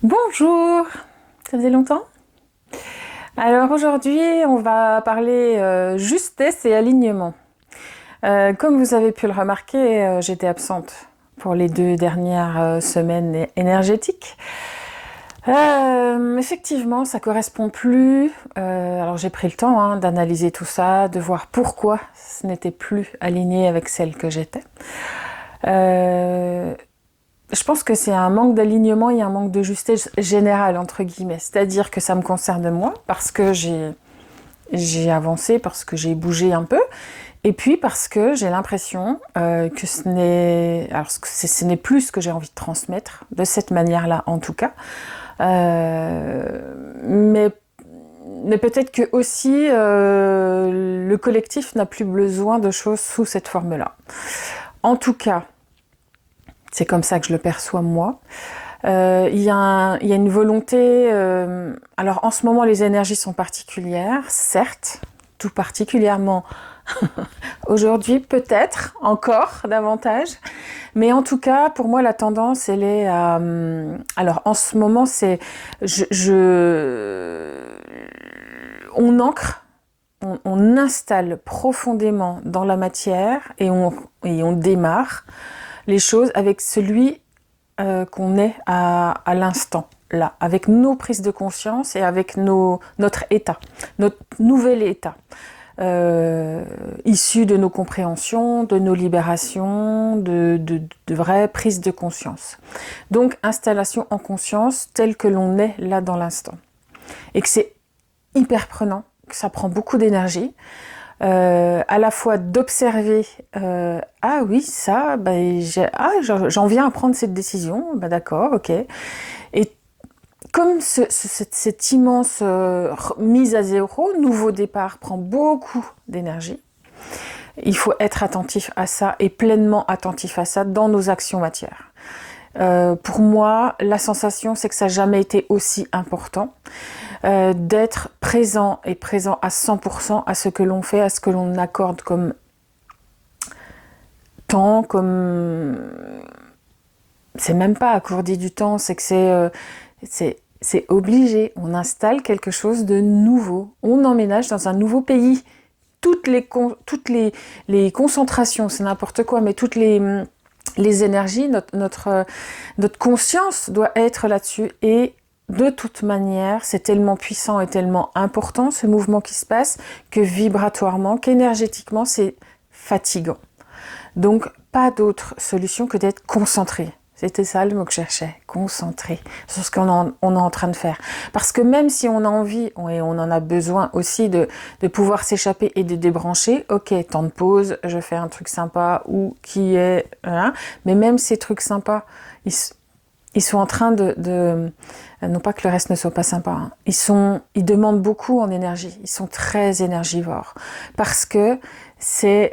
Bonjour, ça faisait longtemps? Alors aujourd'hui, on va parler justesse et alignement. Comme vous avez pu le remarquer, j'étais absente pour les 2 dernières semaines énergétiques. Effectivement, ça correspond plus. Alors j'ai pris le temps d'analyser tout ça, de voir pourquoi ce n'était plus aligné avec celle que j'étais. Je pense que c'est un manque d'alignement et un manque de justesse générale, entre guillemets. C'est-à-dire que ça me concerne moi, parce que j'ai avancé, parce que j'ai bougé un peu, et puis parce que j'ai l'impression que ce n'est plus ce que j'ai envie de transmettre, de cette manière-là en tout cas. Mais peut-être que aussi le collectif n'a plus besoin de choses sous cette forme-là. En tout cas, c'est comme ça que je le perçois moi. Il y a une volonté... alors en ce moment, les énergies sont particulières, certes, tout particulièrement aujourd'hui, peut-être encore davantage. Mais en tout cas, pour moi, la tendance, elle est à... alors en ce moment, c'est... on ancre, on installe profondément dans la matière et on démarre les choses avec celui qu'on est à l'instant, là, avec nos prises de conscience et avec notre état, notre nouvel état, issu de nos compréhensions, de nos libérations, de vraies prises de conscience. Donc, installation en conscience telle que l'on est là dans l'instant. Et que c'est hyper prenant, que ça prend beaucoup d'énergie. À la fois d'observer ah oui ça j'en viens à prendre cette décision, d'accord, ok, et comme cette immense mise à zéro, nouveau départ prend beaucoup d'énergie, il faut être attentif à ça et pleinement attentif à ça dans nos actions matières. Pour moi, la sensation, c'est que ça n'a jamais été aussi important d'être présent et présent à 100% à ce que l'on fait, à ce que l'on accorde comme temps, comme... C'est même pas accorder du temps, c'est que c'est obligé. On installe quelque chose de nouveau. On emménage dans un nouveau pays. Toutes les concentrations, c'est n'importe quoi, mais toutes les énergies, notre conscience doit être là-dessus. Et de toute manière, c'est tellement puissant et tellement important, ce mouvement qui se passe, que vibratoirement, qu'énergétiquement, c'est fatigant. Donc, pas d'autre solution que d'être concentré. C'était ça le mot que je cherchais, concentré sur ce qu'on est en train de faire. Parce que même si on a envie, et on en a besoin aussi de pouvoir s'échapper et de débrancher, ok, temps de pause, je fais un truc sympa ou qui est... mais même ces trucs sympas, ils sont en train non pas que le reste ne soit pas sympa, ils demandent beaucoup en énergie, ils sont très énergivores, parce que c'est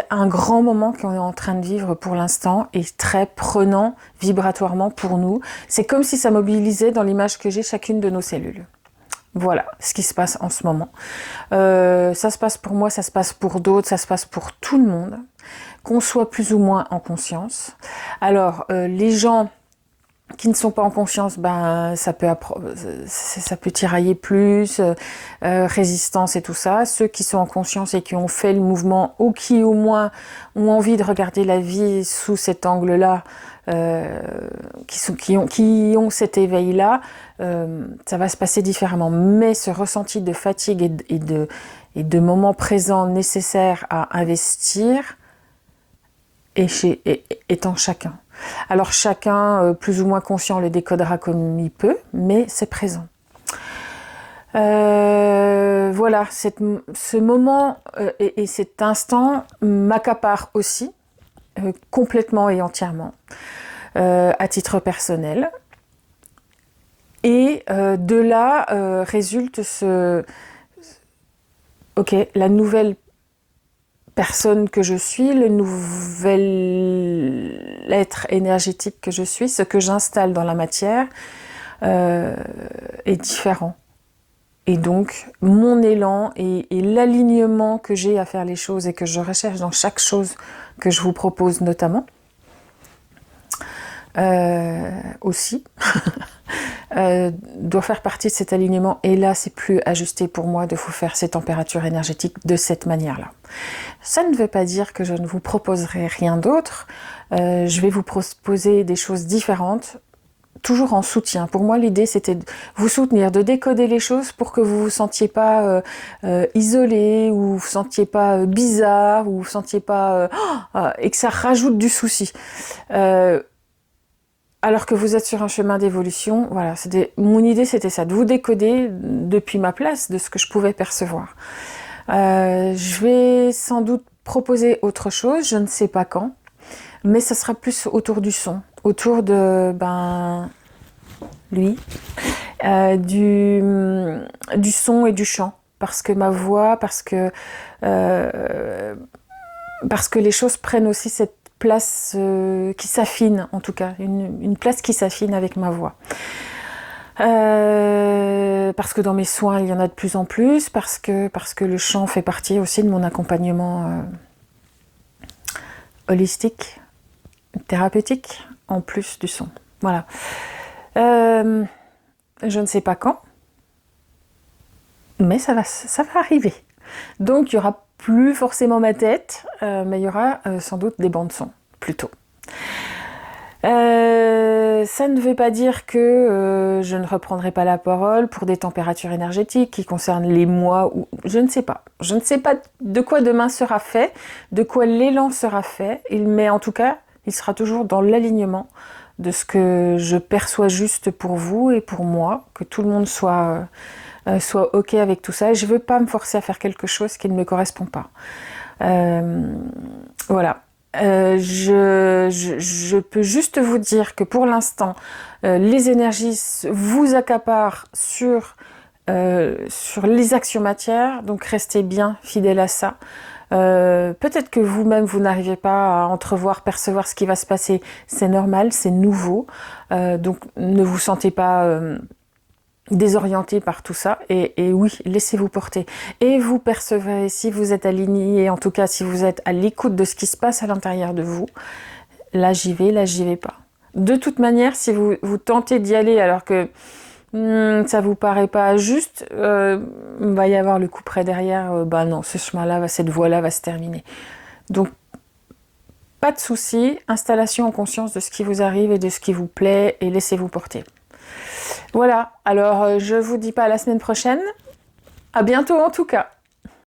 un grand moment qu'on est en train de vivre pour l'instant et très prenant vibratoirement pour nous. C'est comme si ça mobilisait dans l'image que j'ai chacune de nos cellules. Voilà ce qui se passe en ce moment. Ça se passe pour moi, ça se passe pour d'autres, ça se passe pour tout le monde, qu'on soit plus ou moins en conscience. Alors, les gens qui ne sont pas en conscience, ça peut tirailler plus, résistance et tout ça. Ceux qui sont en conscience et qui ont fait le mouvement ou qui au moins ont envie de regarder la vie sous cet angle-là, qui ont cet éveil-là, ça va se passer différemment. Mais ce ressenti de fatigue et de moments présents nécessaires à investir est en chacun. Alors chacun, plus ou moins conscient, le décodera comme il peut, mais c'est présent. Voilà, ce moment et cet instant m'accapare aussi, complètement et entièrement, à titre personnel. Et de là résulte la nouvelle personne que je suis, le nouvel être énergétique que je suis, ce que j'installe dans la matière est différent. Et donc, mon élan et l'alignement que j'ai à faire les choses et que je recherche dans chaque chose que je vous propose notamment, aussi, doit faire partie de cet alignement. Et là, c'est plus ajusté pour moi de vous faire ces températures énergétiques de cette manière-là. Ça ne veut pas dire que je ne vous proposerai rien d'autre. Je vais vous proposer des choses différentes, toujours en soutien. Pour moi, l'idée, c'était de vous soutenir, de décoder les choses pour que vous vous sentiez pas isolé, ou vous vous sentiez pas bizarre, ou vous vous sentiez pas... et que ça rajoute du souci. Alors que vous êtes sur un chemin d'évolution, voilà, mon idée, c'était ça, de vous décoder depuis ma place, de ce que je pouvais percevoir. Je vais sans doute proposer autre chose, je ne sais pas quand, mais ça sera plus autour du son, autour de lui, du son et du chant, parce que ma voix, parce que les choses prennent aussi cette place qui s'affine, en tout cas, une place qui s'affine avec ma voix. Parce que dans mes soins, il y en a de plus en plus, parce que le chant fait partie aussi de mon accompagnement holistique, thérapeutique, en plus du son. Voilà. Je ne sais pas quand, mais ça va arriver. Donc il y aura plus forcément ma tête, mais il y aura sans doute des bandes son, plutôt. Ça ne veut pas dire que je ne reprendrai pas la parole pour des températures énergétiques qui concernent les mois ou... Je ne sais pas. Je ne sais pas de quoi demain sera fait, de quoi l'élan sera fait, mais en tout cas, il sera toujours dans l'alignement de ce que je perçois juste pour vous et pour moi, que tout le monde soit OK avec tout ça. Et je ne veux pas me forcer à faire quelque chose qui ne me correspond pas. Voilà. Je peux juste vous dire que pour l'instant, les énergies vous accaparent sur les actions matières, donc restez bien fidèles à ça. Peut-être que vous-même vous n'arrivez pas à entrevoir, percevoir ce qui va se passer, c'est normal, c'est nouveau, donc ne vous sentez pas désorienté par tout ça, et oui, laissez-vous porter, et vous percevrez si vous êtes aligné, en tout cas si vous êtes à l'écoute de ce qui se passe à l'intérieur de vous. Là j'y vais pas. De toute manière, si vous tentez d'y aller alors que ça vous paraît pas juste, va y avoir le coup près derrière, non, ce chemin-là, cette voie-là va se terminer. Donc, pas de souci, installation en conscience de ce qui vous arrive et de ce qui vous plaît, et laissez-vous porter. Voilà, alors je vous dis pas à la semaine prochaine, à bientôt en tout cas.